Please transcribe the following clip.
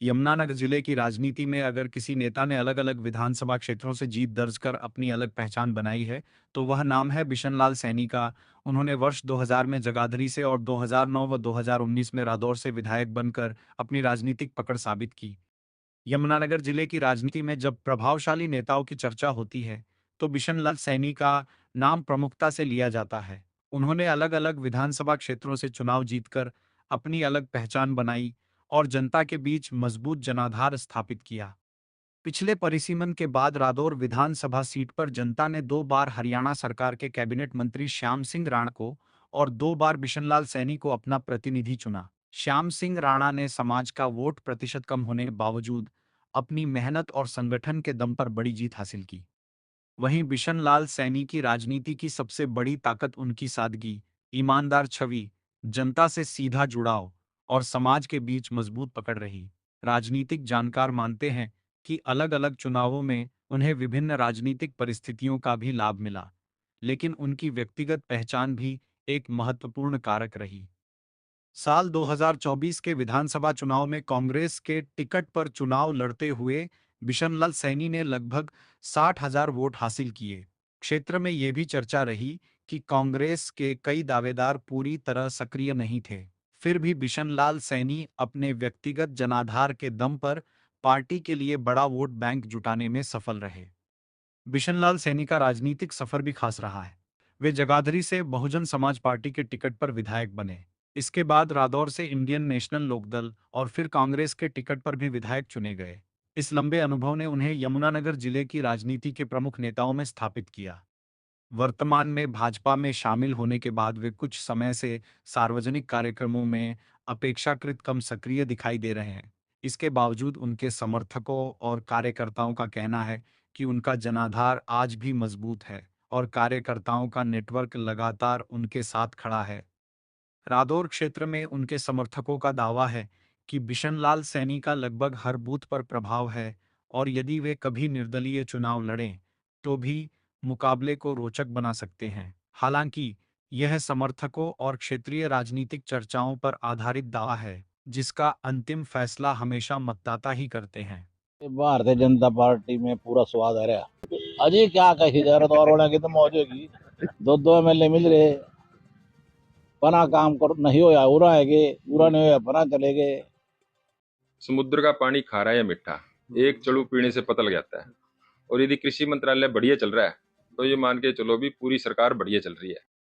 यमुनानगर जिले की राजनीति में अगर किसी नेता ने अलग-अलग विधानसभा क्षेत्रों से जीत दर्ज कर अपनी अलग पहचान बनाई है, तो वह नाम है बिशन लाल सैनी का। उन्होंने वर्ष 2000 में जगाधरी से और 2009 व 2019 में रादौर से विधायक बनकर अपनी राजनीतिक पकड़ साबित की। यमुनानगर जिले की राजनीति में जब प्रभावशाली नेताओं की चर्चा होती है, तो बिशन लाल सैनी का नाम प्रमुखता से लिया जाता है। उन्होंने अलग-अलग विधानसभा क्षेत्रों से चुनाव जीतकर अपनी अलग पहचान बनाई और जनता के बीच मजबूत जनाधार स्थापित किया। पिछले परिसीमन के बाद रादौर विधानसभा सीट पर जनता ने 2 बार हरियाणा सरकार के कैबिनेट मंत्री श्याम सिंह राणा को और 2 बार बिशनलाल सैनी को अपना प्रतिनिधि चुना। श्याम सिंह राणा ने समाज का वोट प्रतिशत कम होने के बावजूद अपनी मेहनत और संगठन के दम पर बड़ी जीत हासिल की। वहीं बिशनलाल सैनी की राजनीति की सबसे बड़ी ताकत उनकी सादगी, ईमानदार छवि, जनता से सीधा जुड़ाव और समाज के बीच मजबूत पकड़ रही। राजनीतिक जानकार मानते हैं कि अलग-अलग चुनावों में उन्हें विभिन्न राजनीतिक परिस्थितियों का भी लाभ मिला, लेकिन उनकी व्यक्तिगत पहचान भी एक महत्वपूर्ण कारक रही। साल 2024 के विधानसभा चुनाव में कांग्रेस के टिकट पर चुनाव लड़ते हुए बिशनलाल सैनी ने लगभग 60,000 वोट हासिल किए। क्षेत्र में ये भी चर्चा रही कि कांग्रेस के कई दावेदार पूरी तरह सक्रिय नहीं थे। फिर भी बिशनलाल सैनी अपने व्यक्तिगत जनाधार के दम पर पार्टी के लिए बड़ा वोट बैंक जुटाने में सफल रहे। बिशनलाल सैनी का राजनीतिक सफर भी खास रहा है। वे जगाधरी से बहुजन समाज पार्टी के टिकट पर विधायक बने। इसके बाद रादौर से इंडियन नेशनल लोकदल और फिर कांग्रेस के टिकट पर भी विधायक चुने गए। इस लंबे अनुभव ने उन्हें यमुनानगर जिले की राजनीति के प्रमुख नेताओं में स्थापित किया। वर्तमान में भाजपा में शामिल होने के बाद वे कुछ समय से सार्वजनिक कार्यक्रमों में अपेक्षाकृत कम सक्रिय दिखाई दे रहे हैं। इसके बावजूद उनके समर्थकों और कार्यकर्ताओं का कहना है कि उनका जनाधार आज भी मजबूत है और कार्यकर्ताओं का नेटवर्क लगातार उनके साथ खड़ा है। रादौर क्षेत्र में उनके समर्थकों का दावा है कि बिशनलाल सैनी का लगभग हर बूथ पर प्रभाव है और यदि वे कभी निर्दलीय चुनाव लड़ें, तो भी मुकाबले को रोचक बना सकते हैं। हालांकि यह समर्थकों और क्षेत्रीय राजनीतिक चर्चाओं पर आधारित दावा है, जिसका अंतिम फैसला हमेशा मतदाता ही करते हैं। भारतीय जनता पार्टी में पूरा स्वाद आ रहा। अजी क्या कही जा रहा, तो की तो मौज होगी। दो दो एमएलए मिल रहे, पना काम कर नहीं होया उरा है के पूरा नहीं होया पना चले गए। समुद्र का पानी खारा या मीठा, एक चड़ू पीने से पता लग जाता है। और यदि कृषि मंत्रालय बढ़िया चल रहा है, तो ये मान के चलो भी पूरी सरकार बढ़िया चल रही है।